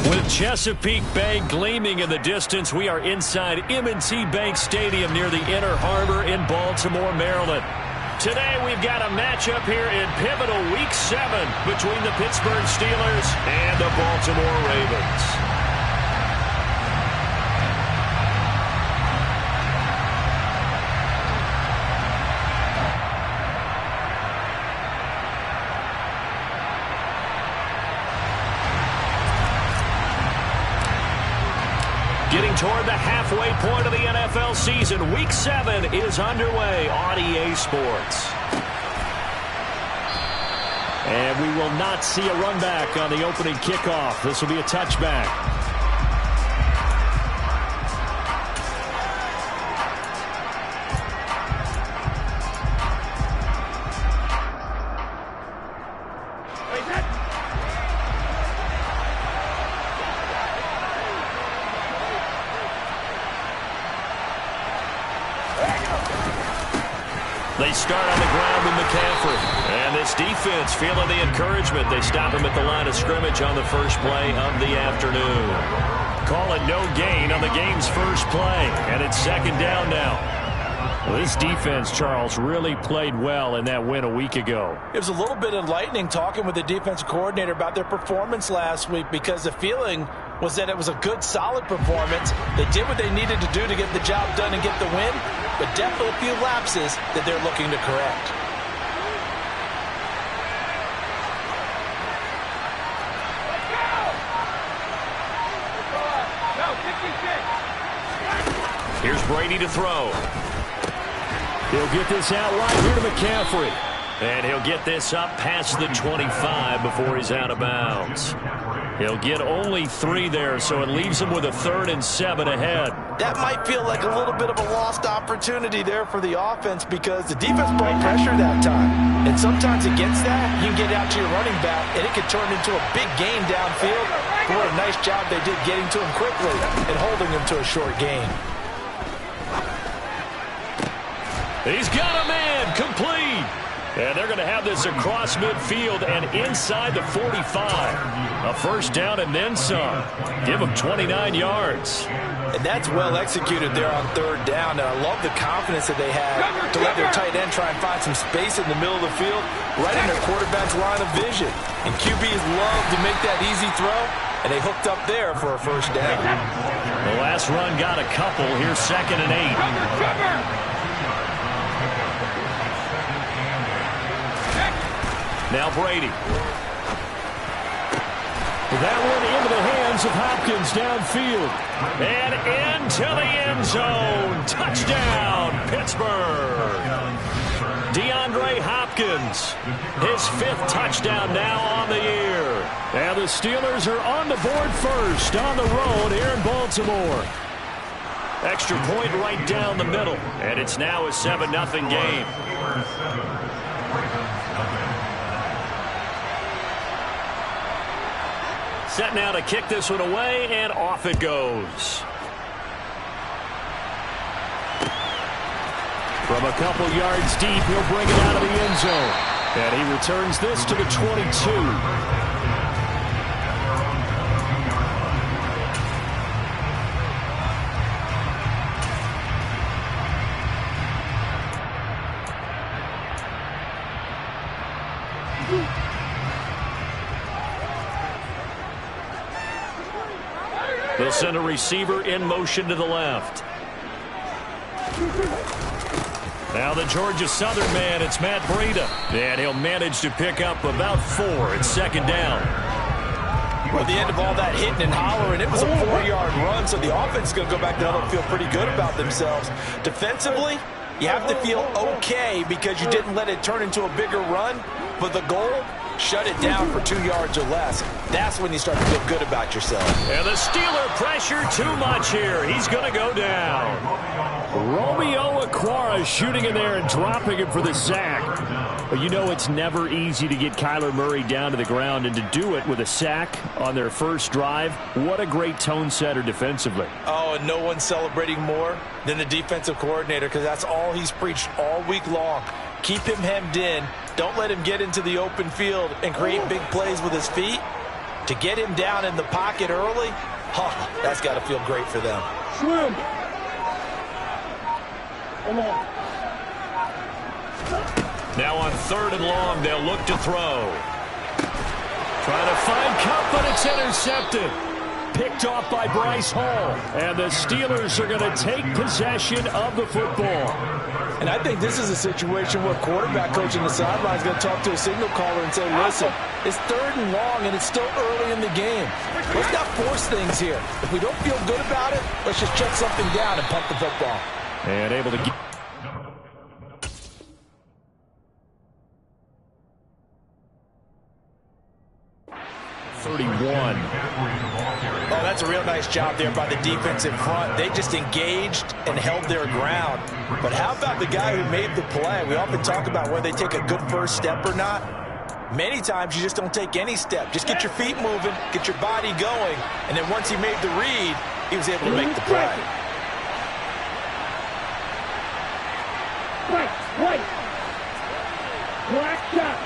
With Chesapeake Bay gleaming in the distance, we are inside M&T Bank Stadium near the Inner Harbor in Baltimore, Maryland. Today we've got a matchup here in pivotal Week 7 between the Pittsburgh Steelers and the Baltimore Ravens. Getting toward the halfway point of the NFL season, Week 7 is underway on EA Sports. And we will not see a run back on the opening kickoff. This will be a touchback. They start on the ground with McCaffrey. And this defense feeling the encouragement. They stop him at the line of scrimmage on the first play of the afternoon. Call it no gain on the game's first play. And it's second down now. Well, this defense, Charles, really played well in that win a week ago. It was a little bit enlightening talking with the defensive coordinator about their performance last week, because the feeling was that it was a good, solid performance. They did what they needed to do to get the job done and get the win, but definitely a few lapses that they're looking to correct. Here's Brady to throw. He'll get this out right here to McCaffrey. And he'll get this up past the 25 before he's out of bounds. He'll get only 3 there, so it leaves him with a 3rd and 7 ahead. That might feel like a little bit of a lost opportunity there for the offense, because the defense brought pressure that time. And sometimes against that, you can get out to your running back, and it can turn into a big game downfield. But what a nice job they did getting to him quickly and holding him to a short gain. He's got a man, complete. And they're going to have this across midfield and inside the 45. A first down and then some. Give them 29 yards. And that's well executed there on 3rd down. And I love the confidence that they had to let their tight end try and find some space in the middle of the field, right in their quarterback's line of vision. And QBs love to make that easy throw, and they hooked up there for a first down. The last run got a couple. Here's 2nd and 8. Now Brady. That one into the hands of Hopkins downfield. And into the end zone. Touchdown, Pittsburgh. DeAndre Hopkins. His 5th touchdown now on the year. And the Steelers are on the board first on the road here in Baltimore. Extra point right down the middle. And it's now a 7-0 game. Set now to kick this one away, and off it goes. From a couple yards deep, he'll bring it out of the end zone. And he returns this to the 22. They'll send a receiver in motion to the left. Now the Georgia Southern man, it's Matt Breida. And he'll manage to pick up about 4. It's 2nd down. Well, at the end of all that hitting and hollering, it was a 4-yard run, so the offense is going to go back down and feel pretty good about themselves. Defensively, you have to feel okay because you didn't let it turn into a bigger run. But the goal, shut it down for 2 yards or less. That's when you start to feel good about yourself. And the Steeler pressure too much here. He's going to go down. Romeo Okwara shooting in there and dropping him for the sack. But you know it's never easy to get Kyler Murray down to the ground, and to do it with a sack on their first drive, what a great tone setter defensively. Oh, and no one's celebrating more than the defensive coordinator, because that's all he's preached all week long. Keep him hemmed in. Don't let him get into the open field and create big plays with his feet. To get him down in the pocket early, oh, that's got to feel great for them. Swim. Come on. Now on 3rd and long, they'll look to throw. Trying to find Kupp, but it's intercepted. Picked off by Bryce Hall. And the Steelers are going to take possession of the football. And I think this is a situation where quarterback coach on the sideline is going to talk to a signal caller and say, listen, it's 3rd and long and it's still early in the game. Let's not force things here. If we don't feel good about it, let's just check something down and punt the football. And able to get... Oh, that's a real nice job there by the defense in front. They just engaged and held their ground. But how about the guy who made the play? We often talk about whether they take a good first step or not. Many times you just don't take any step. Just get your feet moving, get your body going, and then once he made the read, he was able to make the play. Right. Black shot.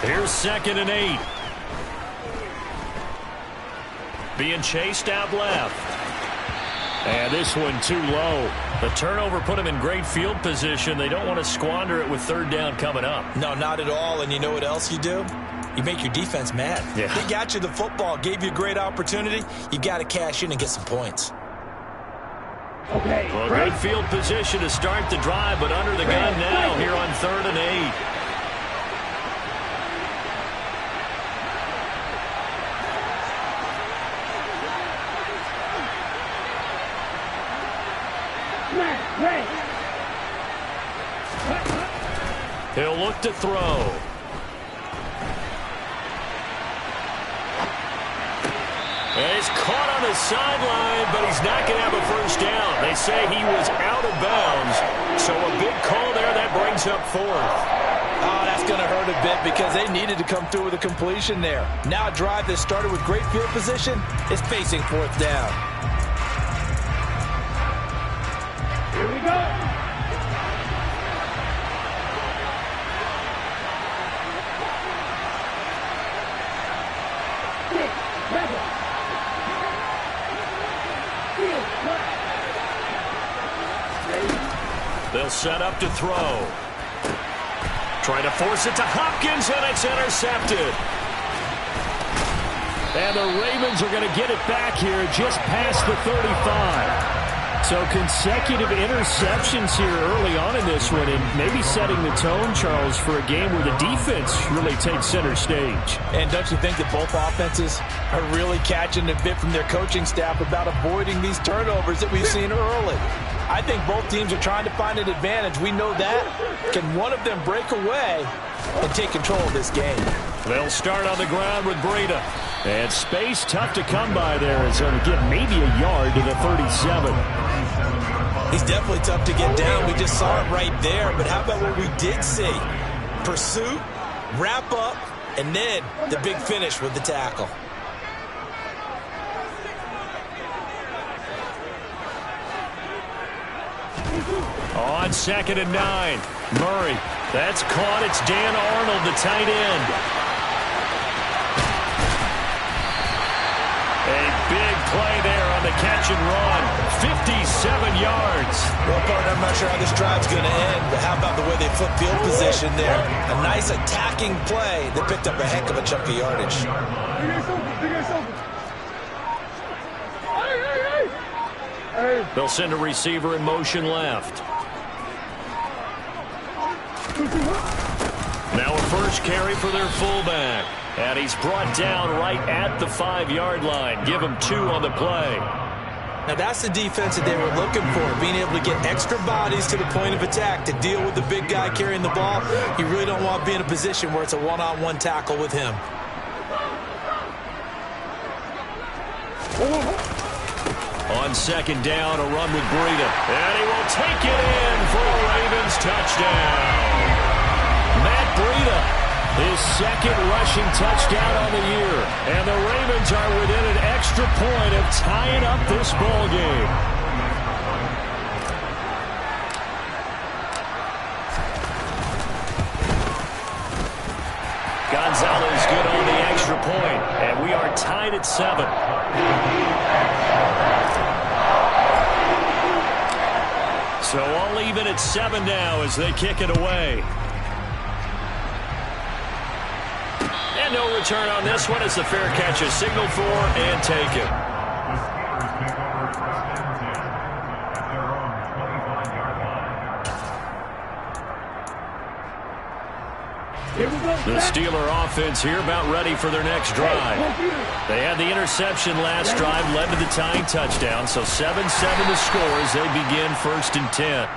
Here's 2nd and 8. Being chased out left. And this one too low. The turnover put him in great field position. They don't want to squander it with 3rd down coming up. No, not at all. And you know what else you do? You make your defense mad. Yeah. They got you the football, gave you a great opportunity. You got to cash in and get some points. Okay. Well, good field position to start the drive, but under the gun now here on 3rd and 8. He'll look to throw. And he's caught on the sideline, but he's not going to have a first down. They say he was out of bounds, so a big call there that brings up 4th. Oh, that's going to hurt a bit because they needed to come through with a completion there. Now a drive that started with great field position is facing 4th down. Here we go. They'll set up to throw. Trying to force it to Hopkins, and it's intercepted. And the Ravens are going to get it back here just past the 35. So consecutive interceptions here early on in this one, and maybe setting the tone, Charles, for a game where the defense really takes center stage. And don't you think that both offenses are really catching a bit from their coaching staff about avoiding these turnovers that we've seen early? I think both teams are trying to find an advantage. We know that. Can one of them break away and take control of this game? They'll start on the ground with Breida. And space tough to come by there as they'll get maybe a yard to the 37. He's definitely tough to get down. We just saw it right there. But how about what we did see? Pursuit, wrap up, and then the big finish with the tackle. On 2nd and 9. Murray. That's caught. It's Dan Arnold, the tight end. A big play there on the catch and run. 57 yards. Well, partner, I'm not sure how this drive's going to end, but how about the way they flip field position there? A nice attacking play that picked up a heck of a chunk of yardage. They'll send a receiver in motion left. Now a first carry for their fullback. And he's brought down right at the 5-yard line. Give him 2 on the play. Now that's the defense that they were looking for, being able to get extra bodies to the point of attack to deal with the big guy carrying the ball. You really don't want to be in a position where it's a one-on-one tackle with him. On 2nd down, a run with Breida. And he will take it in for a Ravens touchdown. Matt Breida, his 2nd rushing touchdown on the year. And the Ravens are within an extra point of tying up this ball game. Gonzalez good on the extra at 7. So all even at 7 now as they kick it away. And no return on this one as the fair catch is signaled for and taken. The Steeler offense here about ready for their next drive. They had the interception last drive, led to the tying touchdown, so 7-7 the score as they begin 1st and 10.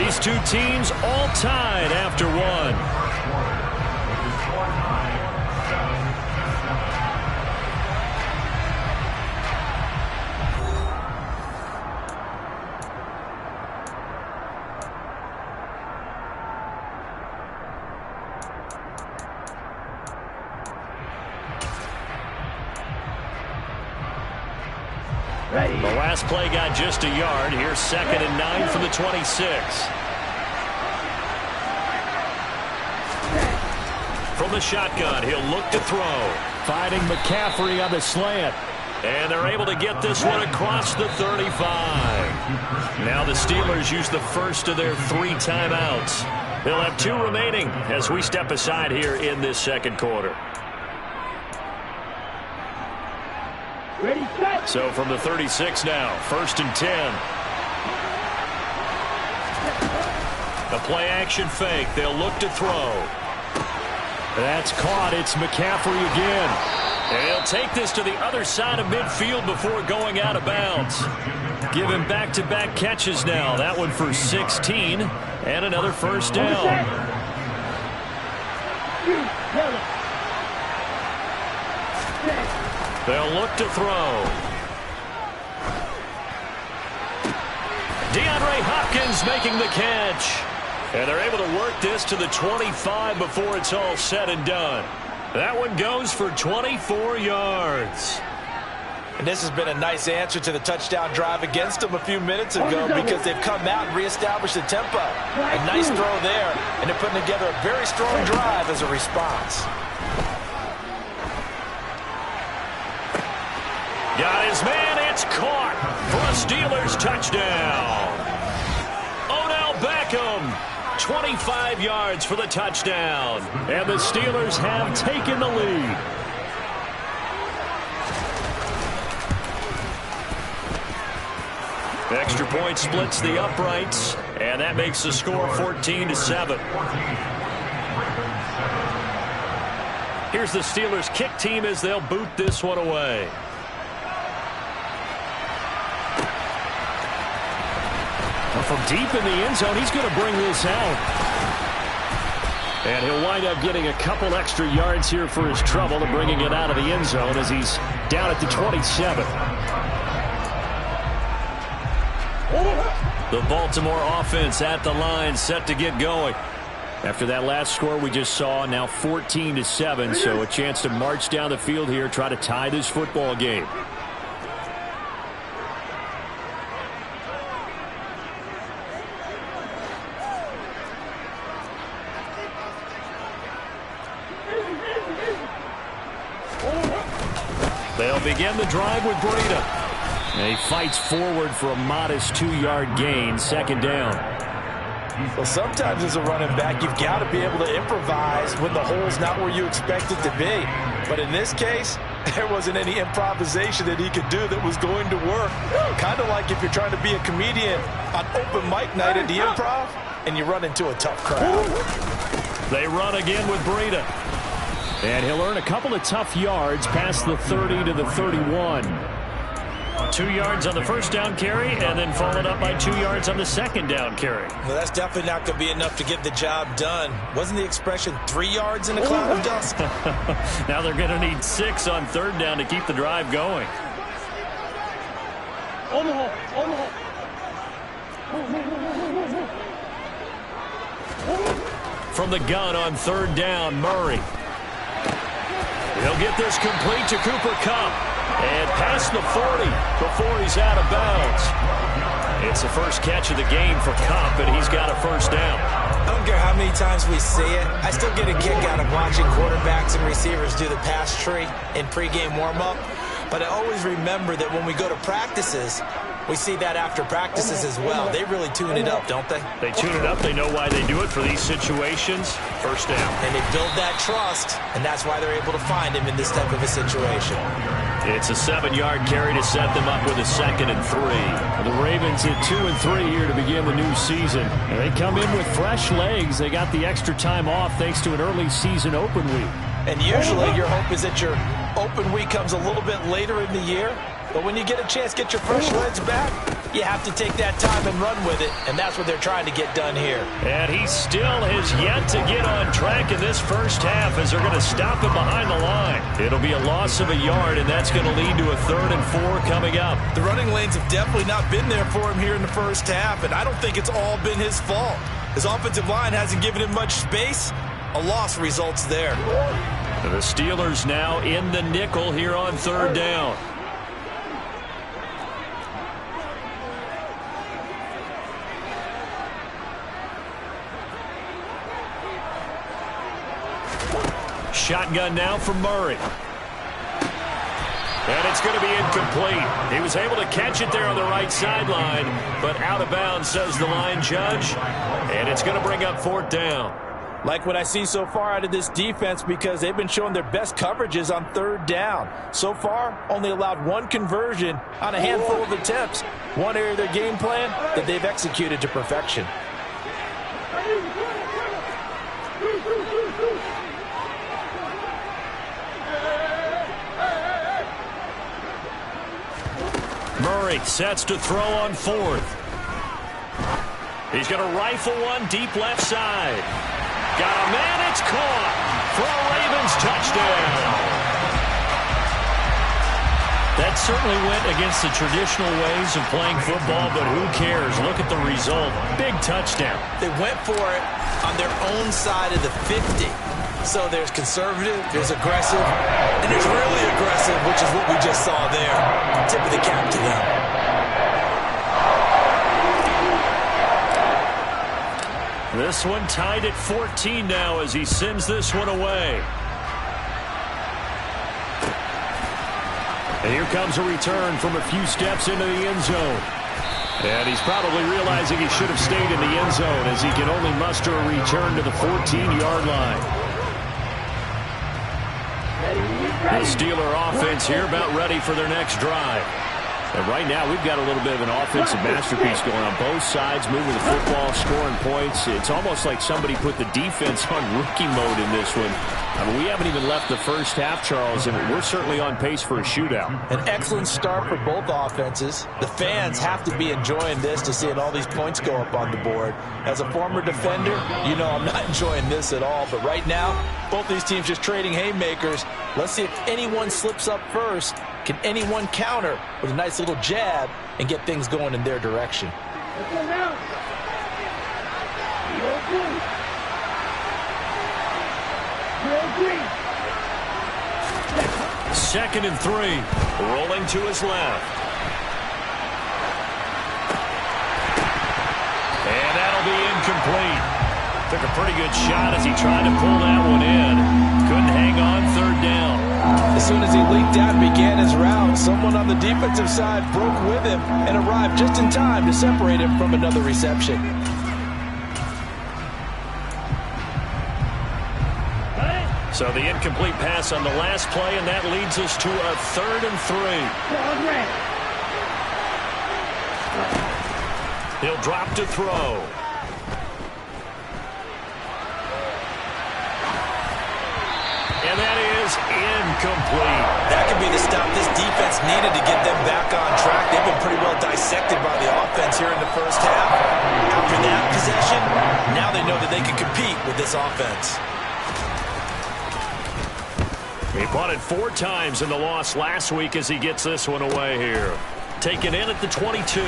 These two teams all tied after one. The last play got just a yard. Here's 2nd and 9 from the 26. From the shotgun, he'll look to throw. Finding McCaffrey on the slant. And they're able to get this one across the 35. Now the Steelers use the first of their 3 timeouts. They'll have 2 remaining as we step aside here in this second quarter. Ready, set. So from the 36 now, 1st and 10. The play action fake. They'll look to throw. That's caught. It's McCaffrey again. And he'll take this to the other side of midfield before going out of bounds. Give him back-to-back catches now. That one for 16 and another first down. They'll look to throw. DeAndre Hopkins making the catch. And they're able to work this to the 25 before it's all said and done. That one goes for 24 yards. And this has been a nice answer to the touchdown drive against them a few minutes ago because they've come out and reestablished the tempo. A nice throw there, and they're putting together a very strong drive as a response. Got his man. It's caught for a Steelers touchdown. Odell Beckham, 25 yards for the touchdown. And the Steelers have taken the lead. Extra point splits the uprights, and that makes the score 14-7. Here's the Steelers kick team as they'll boot this one away. From deep in the end zone, he's going to bring this out. And he'll wind up getting a couple extra yards here for his trouble and bringing it out of the end zone as he's down at the 27. The Baltimore offense at the line, set to get going. After that last score we just saw, now 14-7, so a chance to march down the field here, try to tie this football game. They'll begin the drive with Breida. And he fights forward for a modest 2-yard gain, 2nd down. Well, sometimes as a running back, you've got to be able to improvise when the hole's not where you expect it to be. But in this case, there wasn't any improvisation that he could do that was going to work. Kind of like if you're trying to be a comedian on open mic night at the Improv and you run into a tough crowd. They run again with Breida. And he'll earn a couple of tough yards past the 30 to the 31. 2 yards on the first down carry, and then followed up by 2 yards on the second down carry. Well, that's definitely not going to be enough to get the job done. Wasn't the expression 3 yards in a cloud of dust? Now they're going to need 6 on 3rd down to keep the drive going. From the gun on 3rd down, Murray. He'll get this complete to Cooper Kupp. And past the 40 before he's out of bounds. It's the first catch of the game for Kupp, and he's got a first down. I don't care how many times we see it. I still get a kick out of watching quarterbacks and receivers do the pass tree in pregame warm-up. But I always remember that when we go to practices, we see that after practices as well. They really tune it up, don't they? They tune it up. They know why they do it for these situations. First down. And they build that trust, and that's why they're able to find him in this type of a situation. It's a 7-yard carry to set them up with a 2nd and 3. The Ravens at 2 and 3 here to begin the new season. And they come in with fresh legs. They got the extra time off thanks to an early season open week. And usually your hope is that your open week comes a little bit later in the year. But when you get a chance to get your fresh legs back, you have to take that time and run with it, and that's what they're trying to get done here. And he still has yet to get on track in this first half as they're going to stop him behind the line. It'll be a loss of a yard, and that's going to lead to a 3rd and 4 coming up. The running lanes have definitely not been there for him here in the first half, and I don't think it's all been his fault. His offensive line hasn't given him much space. A loss results there. The Steelers now in the nickel here on 3rd down. Shotgun now from Murray. And it's going to be incomplete. He was able to catch it there on the right sideline, but out of bounds, says the line judge. And it's going to bring up 4th down. Like what I see so far out of this defense, because they've been showing their best coverages on 3rd down. So far, only allowed 1 conversion on a handful of attempts. One area of their game plan that they've executed to perfection. Murray sets to throw on 4th. He's going to rifle one deep left side. Got a man, it's caught for a Ravens touchdown. That certainly went against the traditional ways of playing football, but who cares? Look at the result. Big touchdown. They went for it on their own side of the 50. So there's conservative, there's aggressive, and there's really aggressive, which is what we just saw there. Tip of the cap to them. This one tied at 14 now as he sends this one away. And here comes a return from a few steps into the end zone. And he's probably realizing he should have stayed in the end zone as he can only muster a return to the 14-yard line. The Steeler offense here about ready for their next drive. And right now we've got a little bit of an offensive masterpiece going on both sides, moving the football, scoring points. It's almost like somebody put the defense on rookie mode in this one. I mean, we haven't even left the first half, Charles, and we're certainly on pace for a shootout. An excellent start for both offenses. The fans have to be enjoying this to seeing all these points go up on the board. As a former defender, you know I'm not enjoying this at all. But right now, both these teams just trading haymakers. Let's see if anyone slips up first. Can anyone counter with a nice little jab and get things going in their direction? Second and 3. Rolling to his left. And that'll be incomplete. Took a pretty good shot as he tried to pull that one in. Couldn't hang on 3rd down. As soon as he leaked out and began his route, someone on the defensive side broke with him and arrived just in time to separate him from another reception. So the incomplete pass on the last play, and that leads us to a 3rd and 3. He'll drop to throw. And that is incomplete. That could be the stop this defense needed to get them back on track. They've been pretty well dissected by the offense here in the first half. After that possession, now they know that they can compete with this offense. He punted 4 times in the loss last week as he gets this one away here. Taken in at the 22.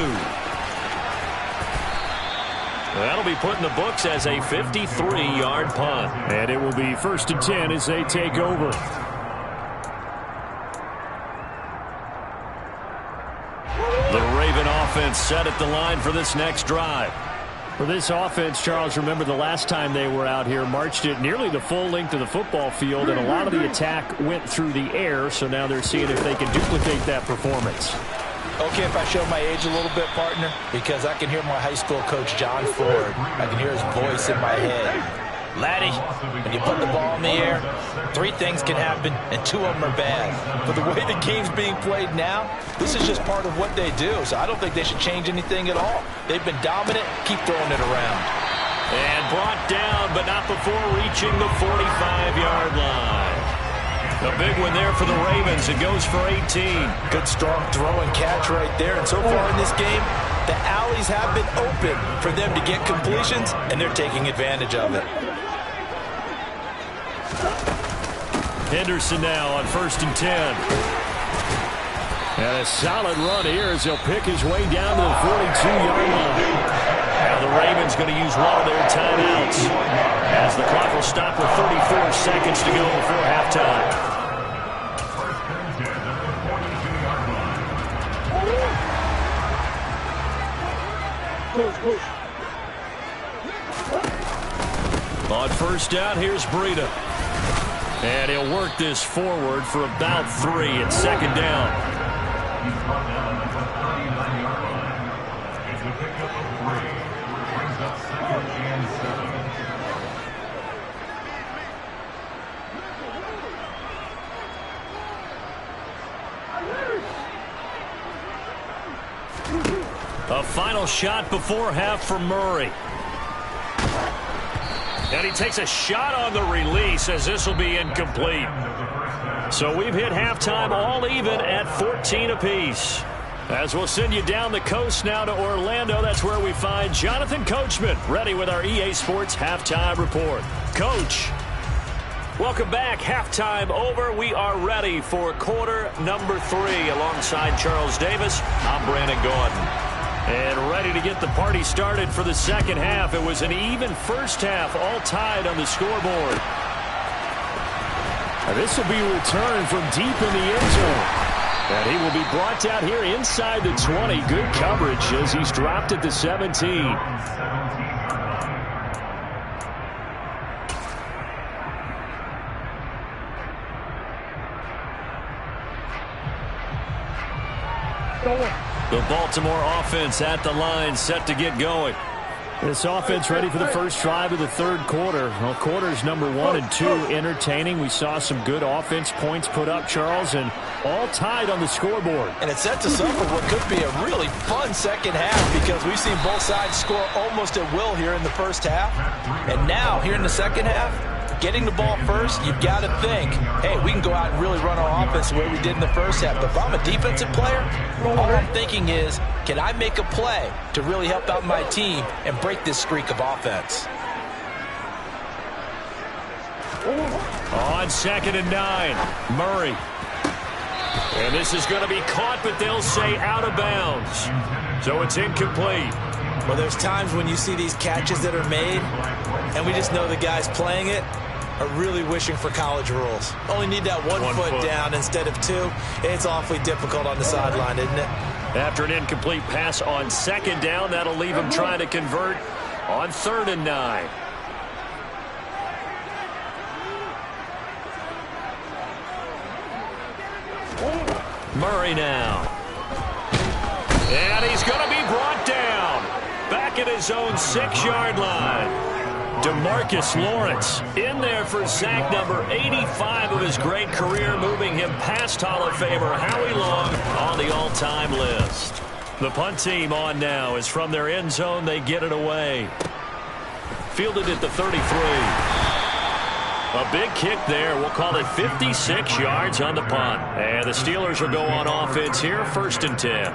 That'll be put in the books as a 53-yard punt. And it will be 1st and 10 as they take over. The Raven offense set at the line for this next drive. For this offense, Charles, remember the last time they were out here, marched it nearly the full length of the football field, and a lot of the attack went through the air, so now they're seeing if they can duplicate that performance. Okay, if I show my age a little bit, partner, because I can hear my high school coach, John Ford. I can hear his voice in my head. Laddie, when you put the ball in the air, 3 things can happen, and 2 of them are bad. But the way the game's being played now, this is just part of what they do, so I don't think they should change anything at all. They've been dominant. Keep throwing it around. And brought down, but not before reaching the 45-yard line. A big one there for the Ravens. It goes for 18. Good, strong throw and catch right there. And so far in this game, the alleys have been open for them to get completions, and they're taking advantage of it. Henderson now on 1st and 10. And a solid run here as he'll pick his way down to the 42-yard line. Now the Ravens going to use one of their timeouts as the clock will stop with 34 seconds to go before halftime. On 1st down, here's Breida. And he'll work this forward for about 3 at 2nd down. A final shot before half for Murray. And he takes a shot on the release as this will be incomplete. So we've hit halftime all even at 14 apiece. As we'll send you down the coast now to Orlando, that's where we find Jonathan Coachman ready with our EA Sports Halftime Report. Coach, welcome back. Halftime over. We are ready for quarter number 3 alongside Charles Davis. I'm Brandon Gordon. And ready to get the party started for the second half. It was an even first half, all tied on the scoreboard. Now this will be returned from deep in the end zone. And he will be brought down here inside the 20. Good coverage as he's dropped at the 17. The Baltimore offense at the line, set to get going. This offense ready for the first drive of the 3rd quarter. Well, quarters number 1 and 2 entertaining. We saw some good offense points put up, Charles, and all tied on the scoreboard. And it sets us up for what could be a really fun second half because we've seen both sides score almost at will here in the first half. And now, here in the second half, getting the ball first, you've got to think, hey, we can go out and really run our offense the way we did in the first half. But if I'm a defensive player, all I'm thinking is, can I make a play to really help out my team and break this streak of offense? On 2nd and 9, Murray. And this is going to be caught, but they'll say out of bounds. So it's incomplete. Well, there's times when you see these catches that are made, and we just know the guys playing it are really wishing for college rules. Only need that one foot down instead of 2. It's awfully difficult on the sideline, isn't it? After an incomplete pass on 2nd down, that'll leave him trying to convert on 3rd and 9. Murray now. And he's going to be brought down. Back at his own 6-yard line. DeMarcus Lawrence in there for sack number 85 of his great career, moving him past Hall of Famer Howie Long on the all-time list. The punt team on now is from their end zone. They get it away. Fielded at the 33. A big kick there. We'll call it 56 yards on the punt. And the Steelers will go on offense here, 1st and 10.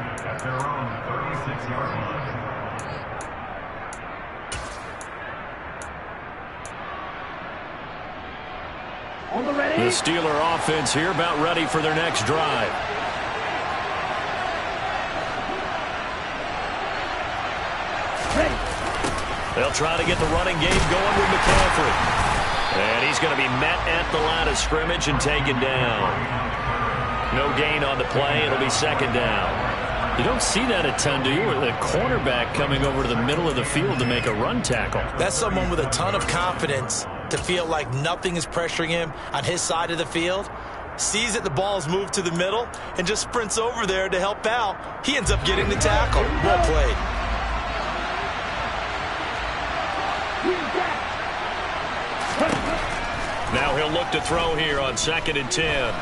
The Steeler offense here about ready for their next drive. They'll try to get the running game going with McCaffrey. And he's going to be met at the line of scrimmage and taken down. No gain on the play. It'll be 2nd down. You don't see that a ton, do you? With a cornerback coming over to the middle of the field to make a run tackle. That's someone with a ton of confidence to feel like nothing is pressuring him on his side of the field. Sees that the ball's moved to the middle and just sprints over there to help out. He ends up getting the tackle. Well played. Now he'll look to throw here on 2nd and 10.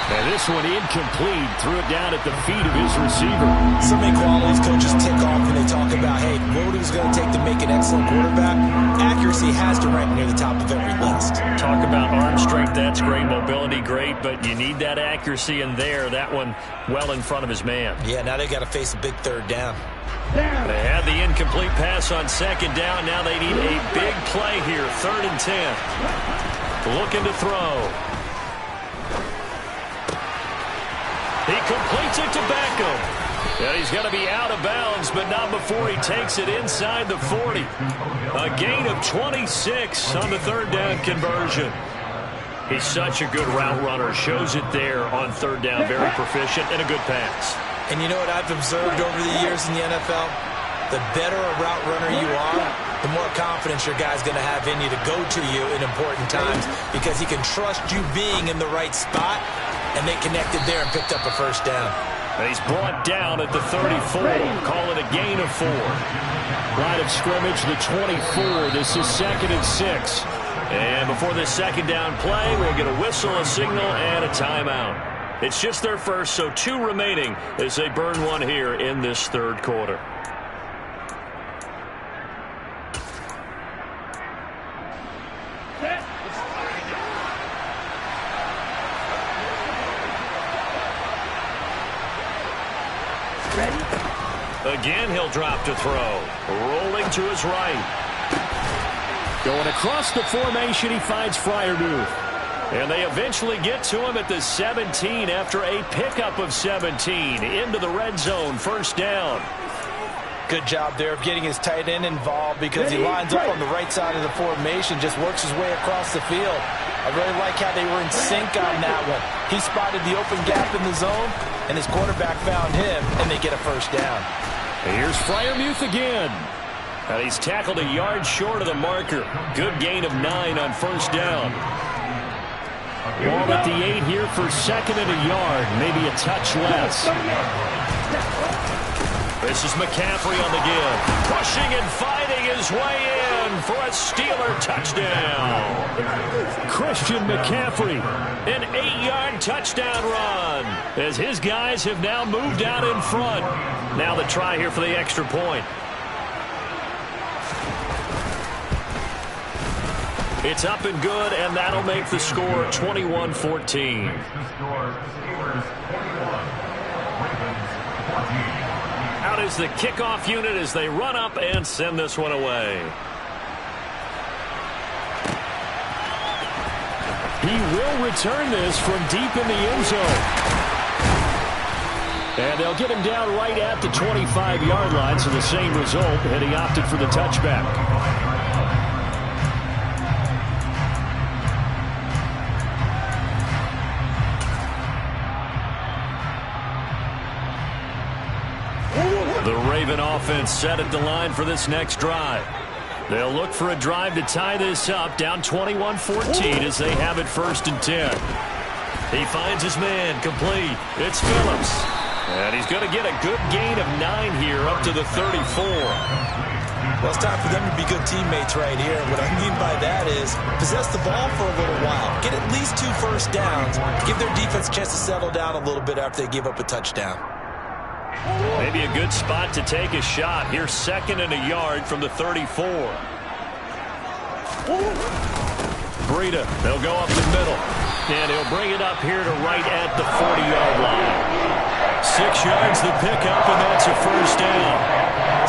And this one incomplete. Threw it down at the feet of his receiver. So many qualities coaches tick off when they talk about, hey, what is going to take to make an excellent quarterback? Accuracy has to rank near the top of every list. Talk about arm strength, that's great. Mobility, great. But you need that accuracy in there. That one well in front of his man. Yeah, now they got to face a big 3rd down. They had the incomplete pass on 2nd down. Now they need a big play here. 3rd and 10. Looking to throw. He completes it to Beckham. And he's going to be out of bounds, but not before he takes it inside the 40. A gain of 26 on the 3rd down conversion. He's such a good route runner. Shows it there on 3rd down. Very proficient and a good pass. And you know what I've observed over the years in the NFL? The better a route runner you are, the more confidence your guy's going to have in you to go to you in important times because he can trust you being in the right spot. And they connected there and picked up a 1st down. And he's brought down at the 34. Call it a gain of 4. Line of scrimmage, the 24. This is 2nd and 6. And before this 2nd down play, we'll get a whistle, a signal, and a timeout. It's just their first, so 2 remaining as they burn one here in this 3rd quarter. Again, he'll drop to throw. Rolling to his right. Going across the formation, he finds Freiermuth. And they eventually get to him at the 17 after a pickup of 17. Into the red zone, 1st down. Good job there of getting his tight end involved because he lines up on the right side of the formation, just works his way across the field. I really like how they were in sync on that one. He spotted the open gap in the zone, and his quarterback found him, and they get a 1st down. Here's Freiermuth again. And he's tackled a yard short of the marker. Good gain of 9 on 1st down. Ball at the 8 here for 2nd and a yard, maybe a touch less. This is McCaffrey on the give. Pushing and fighting his way in for a Steeler touchdown. Christian McCaffrey, an 8-yard touchdown run as his guys have now moved out in front. Now the try here for the extra point. It's up and good, and that'll make the score 21-14. Out is the kickoff unit as they run up and send this one away. He will return this from deep in the end zone. And they'll get him down right at the 25-yard line, so the same result, and he opted for the touchback. The Raven offense set at the line for this next drive. They'll look for a drive to tie this up, down 21-14 as they have it 1st and 10. He finds his man, complete. It's Phillips. And he's going to get a good gain of 9 here up to the 34. Well, it's time for them to be good teammates right here. What I mean by that is possess the ball for a little while. Get at least 2 first downs. Give their defense a chance to settle down a little bit after they give up a touchdown. Maybe a good spot to take a shot. Here's 2nd and a yard from the 34. Breida, they'll go up the middle. And he'll bring it up here to right at the 40-yard line. 6 yards the pickup, and that's a 1st down.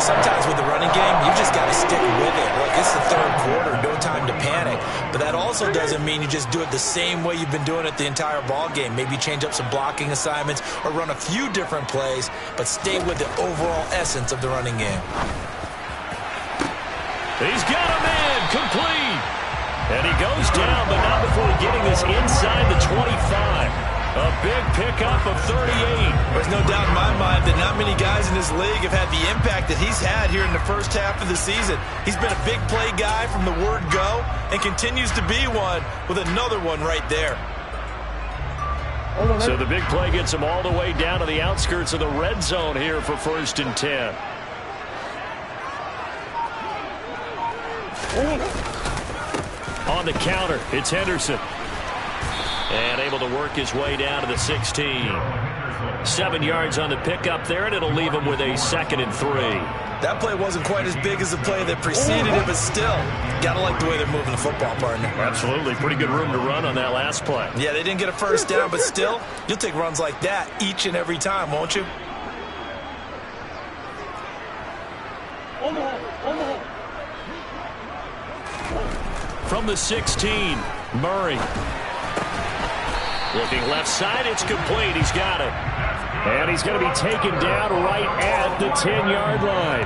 Sometimes with the running game, you just got to stick with it. Look, it's the 3rd quarter, no time to panic. But that also doesn't mean you just do it the same way you've been doing it the entire ball game. Maybe change up some blocking assignments or run a few different plays, but stay with the overall essence of the running game. He's got a man, complete. And he goes down, but not before getting this inside the 25. A big pickup of 38. There's no doubt in my mind that not many guys in this league have had the impact that he's had here in the first half of the season. He's been a big play guy from the word go and continues to be one with another one right there. So the big play gets him all the way down to the outskirts of the red zone here for 1st and 10. On the counter, it's Henderson. And able to work his way down to the 16. 7 yards on the pickup there, and it'll leave him with a 2nd and 3. That play wasn't quite as big as the play that preceded it, but still, gotta like the way they're moving the football, partner. Absolutely. Pretty good room to run on that last play. Yeah, they didn't get a first down, but still, you'll take runs like that each and every time, won't you? From the 16, Murray. Looking left side, it's complete. He's got it. And he's going to be taken down right at the 10-yard line.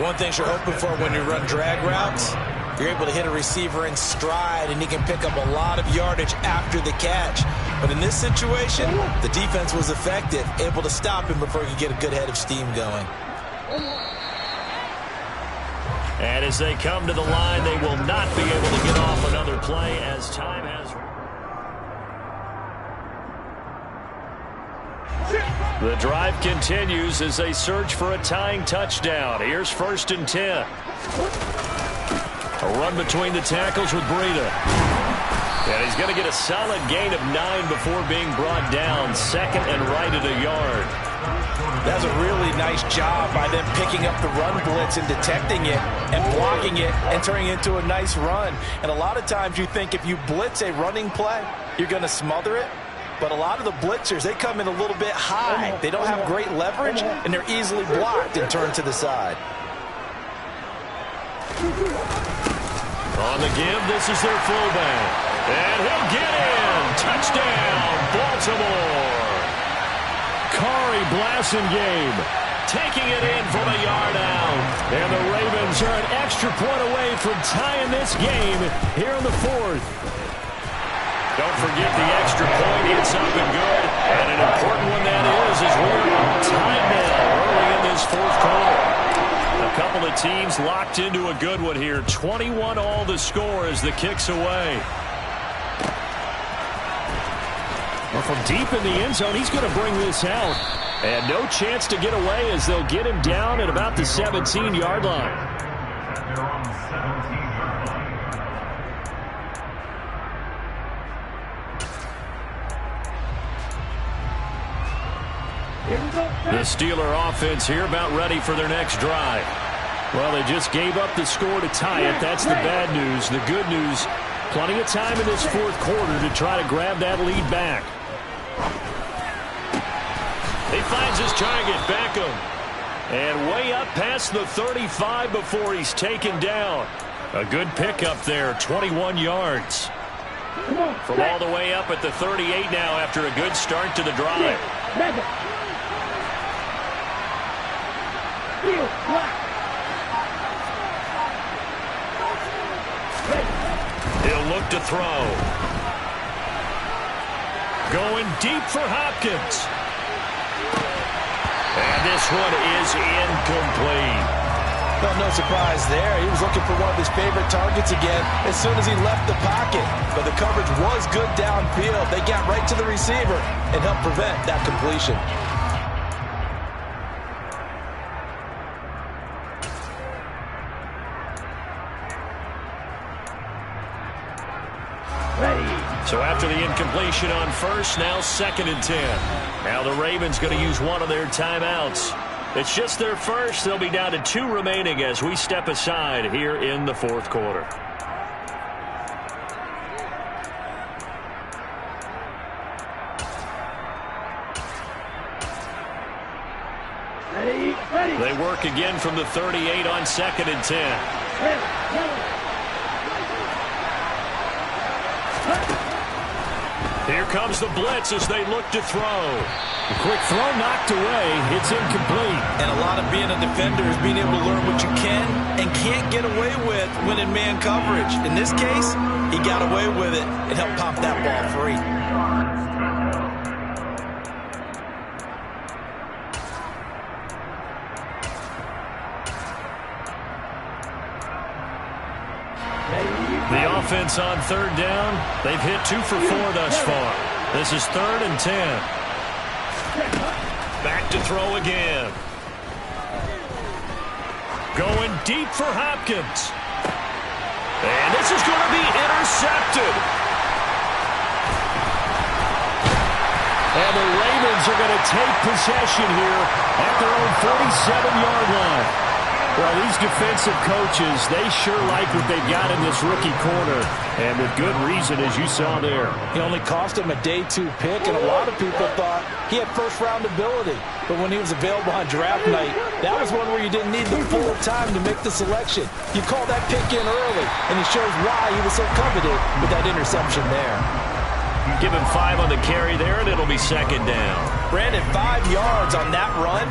One thing you're hoping for when you run drag routes, you're able to hit a receiver in stride, and he can pick up a lot of yardage after the catch. But in this situation, the defense was effective, able to stop him before he could get a good head of steam going. And as they come to the line, they will not be able to get off another play as time has... The drive continues as they search for a tying touchdown. Here's 1st and 10. A run between the tackles with Breida. And he's going to get a solid gain of 9 before being brought down. 2nd and right at a yard. That's a really nice job by them picking up the run blitz and detecting it and blocking it and turning it into a nice run. And a lot of times you think if you blitz a running play, you're going to smother it. But a lot of the blitzers, they come in a little bit high. They don't have great leverage, and they're easily blocked and turned to the side. On the give, this is their fullback. And he'll get in. Touchdown, Baltimore. Kari Blasingame taking it in from a yard out. And the Ravens are an extra point away from tying this game here in the 4th. Don't forget the extra point. It's up and good. And an important one that is as we're tied now early in this 4th quarter. A couple of teams locked into a good one here. 21 all the score as the kick's away. Well, from deep in the end zone, he's going to bring this out. And no chance to get away as they'll get him down at about the 17-yard line. The Steeler offense here about ready for their next drive. Well, they just gave up the score to tie it. That's the bad news. The good news, plenty of time in this 4th quarter to try to grab that lead back. He finds his target, Beckham. And way up past the 35 before he's taken down. A good pickup there, 21 yards. From all the way up at the 38 now after a good start to the drive. He'll look to throw. Going deep for Hopkins. And this one is incomplete. Well, no surprise there. He was looking for one of his favorite targets again as soon as he left the pocket. But the coverage was good downfield. They got right to the receiver and helped prevent that completion. So after the incompletion on first, now 2nd and 10. Now the Ravens going to use one of their timeouts. It's just their first. They'll be down to 2 remaining as we step aside here in the 4th quarter. They work again from the 38 on 2nd and 10. Here comes the blitz as they look to throw. A quick throw knocked away. It's incomplete. And a lot of being a defender is being able to learn what you can and can't get away with when in man coverage. In this case, he got away with it and helped pop that ball free. The offense on third down, they've hit 2 for 4 thus far. This is 3rd and 10. Back to throw again. Going deep for Hopkins. And this is going to be intercepted. And the Ravens are going to take possession here at their own 47-yard line. Well, these defensive coaches, they sure like what they've got in this rookie corner. And with good reason, as you saw there. He only cost him a day 2 pick, and a lot of people thought he had first-round ability. But when he was available on draft night, that was one where you didn't need the full time to make the selection. You call that pick in early, and it shows why he was so coveted with that interception there. Give him 5 on the carry there, and it'll be 2nd down. Brandon, 5 yards on that run.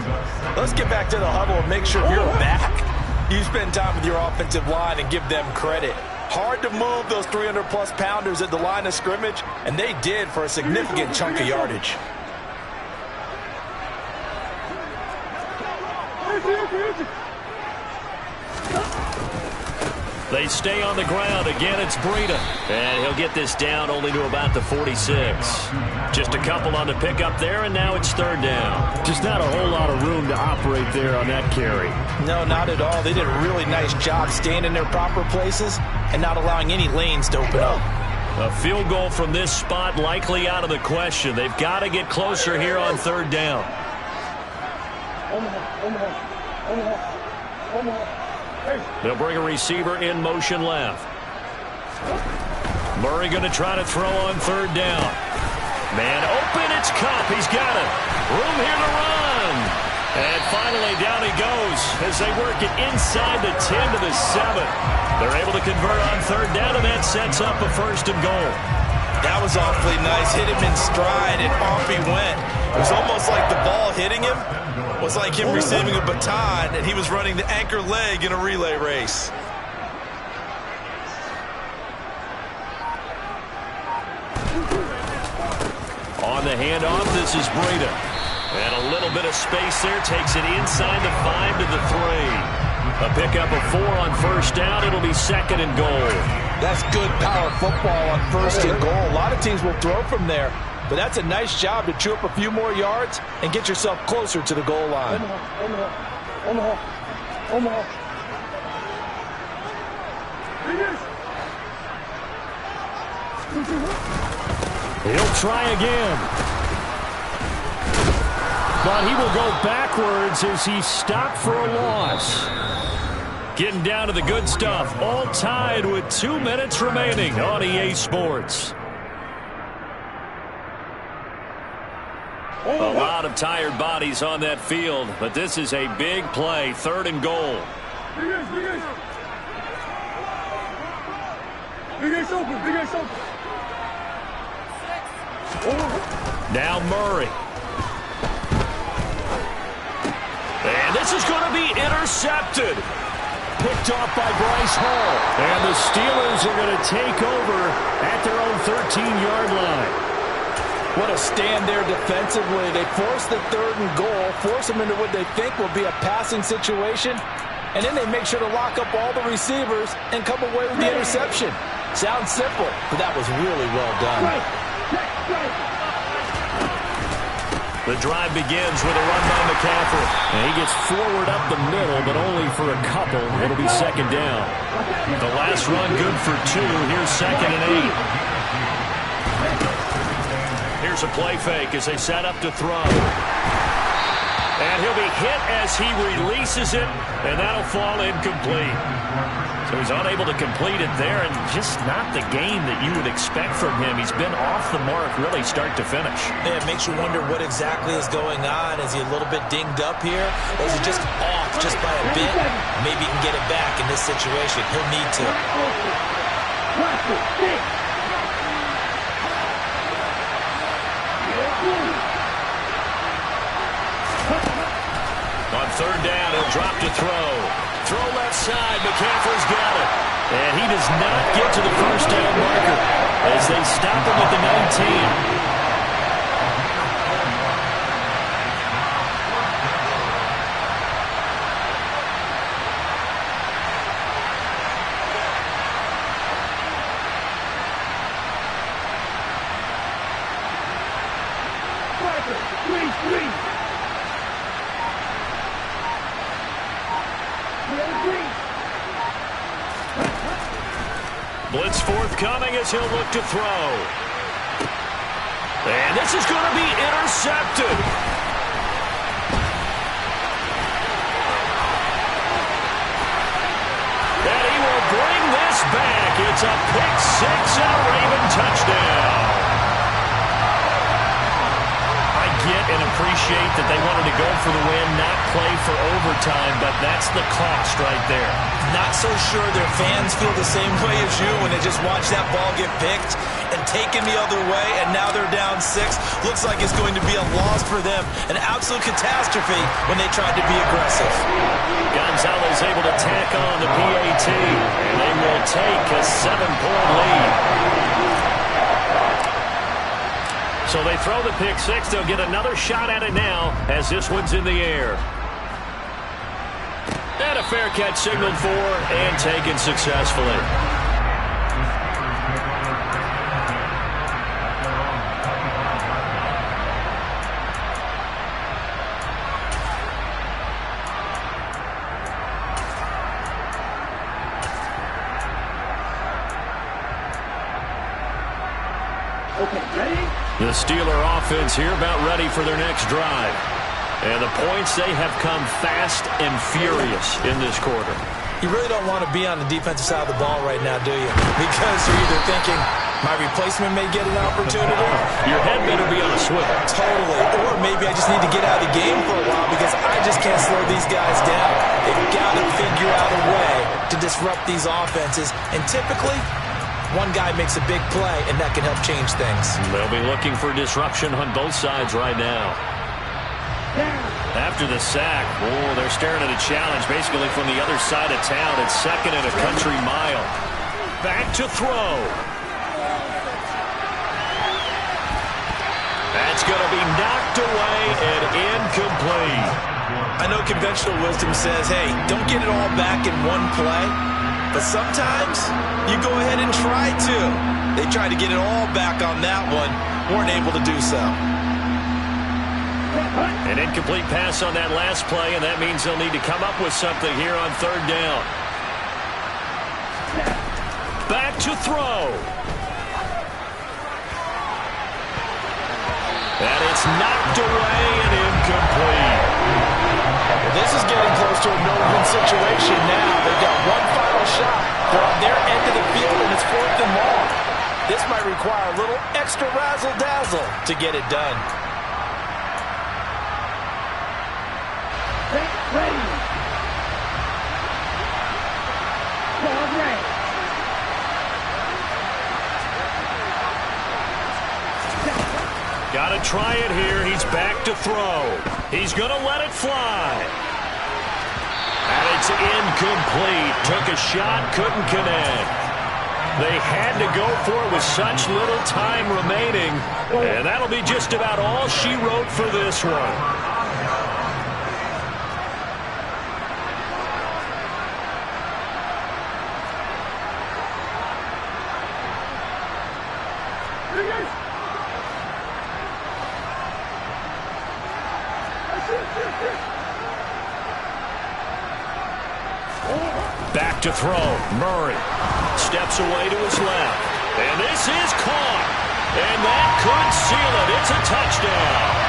Let's get back to the huddle and make sure you're back. You spend time with your offensive line and give them credit. Hard to move those 300-plus pounders at the line of scrimmage, and they did for a significant chunk of yardage. They stay on the ground. Again, it's Breida. And he'll get this down only to about the 46. Just a couple on the pickup there, and now it's 3rd down. Just not a whole lot of room to operate there on that carry. No, not at all. They did a really nice job staying in their proper places and not allowing any lanes to open up. A field goal from this spot likely out of the question. They've got to get closer here on 3rd down. They'll bring a receiver in motion left. Murray going to try to throw on 3rd down. Man open, it's Kupp. He's got it. Room here to run. And finally down he goes as they work it inside the 10 to the 7. They're able to convert on 3rd down, and that sets up a 1st and goal. That was awfully nice. Hit him in stride, and off he went. It was almost like the ball hitting him was like him receiving a baton, and he was running the anchor leg in a relay race. On the handoff, this is Breida. And a little bit of space there. Takes it inside the 5 to the 3. A pickup of 4 on 1st down. It'll be 2nd and goal. That's good power football on 1st and goal. A lot of teams will throw from there. But that's a nice job to chew up a few more yards and get yourself closer to the goal line. He'll try again. But he will go backwards as he's stopped for a loss. Getting down to the good stuff. All tied with 2 minutes remaining on EA Sports. A lot of tired bodies on that field, but this is a big play. 3rd and goal. Now Murray. And this is going to be intercepted. Picked off by Bryce Hall. And the Steelers are going to take over at their own 13-yard line. What a stand there defensively. They force the 3rd and goal, force them into what they think will be a passing situation, and then they make sure to lock up all the receivers and come away with the interception. Sounds simple, but that was really well done. The drive begins with a run by McCaffrey. And he gets forward up the middle, but only for a couple. It'll be 2nd down. The last run good for 2. Here's 2nd and 8. Here's a play fake as they set up to throw. And he'll be hit as he releases it, and that'll fall incomplete. So he's unable to complete it there, and just not the game that you would expect from him. He's been off the mark really start to finish. Yeah, it makes you wonder what exactly is going on. Is he a little bit dinged up here, or is he just off just by a bit? Maybe he can get it back in this situation. He'll need to. On 3rd down, he'll drop to throw. Throw left side, McCaffrey's got it. And he does not get to the 1st down marker as they stop him at the 19. Blitz forthcoming as he'll look to throw. And this is going to be intercepted. And he will bring this back. It's a pick six and a Raven touchdown. I get and appreciate that they wanted to go for the win, not play for overtime, but that's the cost right there. Not so sure their fans feel the same way as you when they just watch that ball get picked and taken the other way, and now they're down 6. Looks like it's going to be a loss for them, an absolute catastrophe when they tried to be aggressive. Gonzalez able to tack on the PAT, and they will take a 7-point lead. So they throw the pick six. They'll get another shot at it now as this one's in the air. And a fair catch signaled for and taken successfully. Okay, ready? The Steeler offense here about ready for their next drive. And the points, they have come fast and furious in this quarter. You really don't want to be on the defensive side of the ball right now, do you? Because you're either thinking, my replacement may get an opportunity. Your head better be on a swivel. Totally. Or maybe I just need to get out of the game for a while because I just can't slow these guys down. They've got to figure out a way to disrupt these offenses. And typically, one guy makes a big play, and that can help change things. They'll be looking for disruption on both sides right now. After the sack, they're staring at a challenge basically from the other side of town. It's second and a country mile. Back to throw. That's going to be knocked away and incomplete. I know conventional wisdom says, hey, don't get it all back in one play. But sometimes you go ahead and try to. They tried to get it all back on that one. Weren't able to do so. An incomplete pass on that last play, and that means they'll need to come up with something here on third down. Back to throw. And it's knocked away and incomplete. This is getting close to a no-win situation now. They've got one final shot. They're on their end of the field, and it's 4th and long. This might require a little extra razzle-dazzle to get it done. Ready. Ball ready. Got to try it here. He's back to throw. He's going to let it fly. And it's incomplete. Took a shot, couldn't connect. They had to go for it with such little time remaining. And that'll be just about all she wrote for this one. Back to throw. Murray steps away to his left. And this is caught. And that could seal it. It's a touchdown.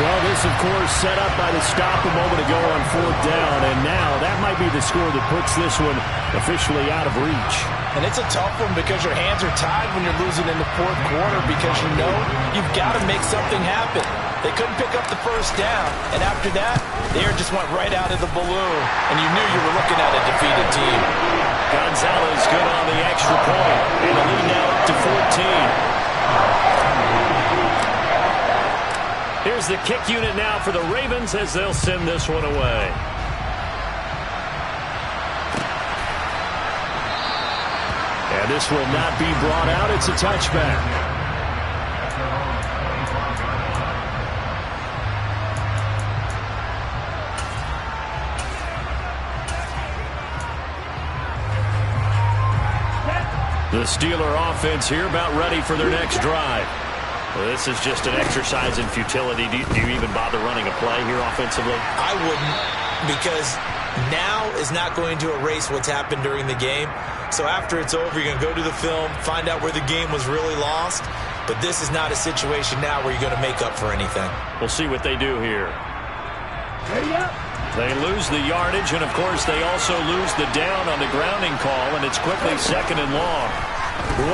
Well, this, of course, set up by the stop a moment ago on 4th down. And now that might be the score that puts this one officially out of reach. And it's a tough one because your hands are tied when you're losing in the 4th quarter because you know you've got to make something happen. They couldn't pick up the first down, and after that, the air just went right out of the balloon, and you knew you were looking at a defeated team. Gonzalez good on the extra point, and the lead now up to 14. Here's the kick unit now for the Ravens as they'll send this one away. And this will not be brought out. It's a touchback. The Steeler offense here about ready for their next drive. Well, this is just an exercise in futility. Do you even bother running a play here offensively? I wouldn't, because now is not going to erase what's happened during the game. So after it's over, you're going to go to the film, find out where the game was really lost. But this is not a situation now where you're going to make up for anything. We'll see what they do here. Ready up. They lose the yardage, and of course they also lose the down on the grounding call, and it's quickly 2nd and long.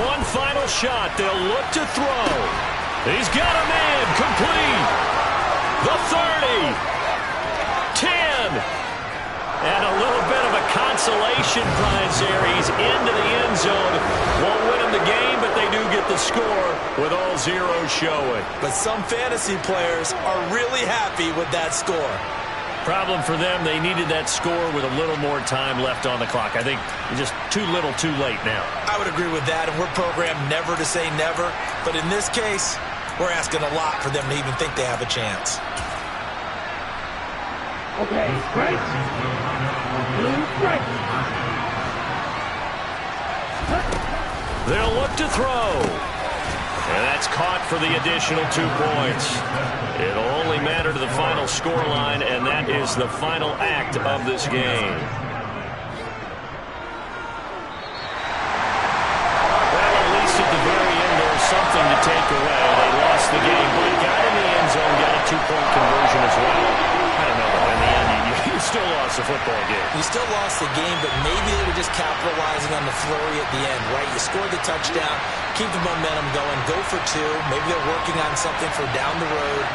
One final shot. They'll look to throw. He's got a man. Complete. The 30. 10. And a little bit of a consolation prize there. He's into the end zone. Won't win him the game, but they do get the score with all zeros showing. But some fantasy players are really happy with that score. Problem for them, they needed that score with a little more time left on the clock. I think just too little too late now. I would agree with that, and we're programmed never to say never. But in this case, we're asking a lot for them to even think they have a chance. Okay, right. Blue, right. They'll look to throw. And that's caught for the additional 2 points. It'll only matter to the final scoreline, and that is the final act of this game. Well, at least at the very end, there's something to take away. They lost the game, but got in the end zone, got a 2-point conversion as well. I don't know, though. In the end, you still lost the football game. You still lost the game, but maybe they were just capitalizing on the flurry at the end, right? You scored the touchdown, keep the momentum going, go for 2. Maybe they're working on something for down the road.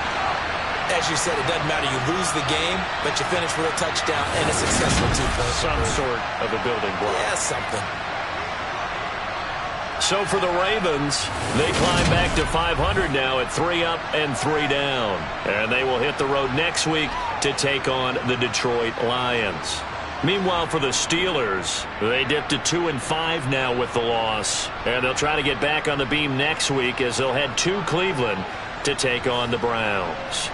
As you said, it doesn't matter. You lose the game, but you finish with a touchdown and a successful 2-point. Some sort of a building block. Yeah, something. So for the Ravens, they climb back to 500 now at 3 up and 3 down. And they will hit the road next week to take on the Detroit Lions. Meanwhile, for the Steelers, they dipped to 2-5 now with the loss. And they'll try to get back on the beam next week as they'll head to Cleveland to take on the Browns.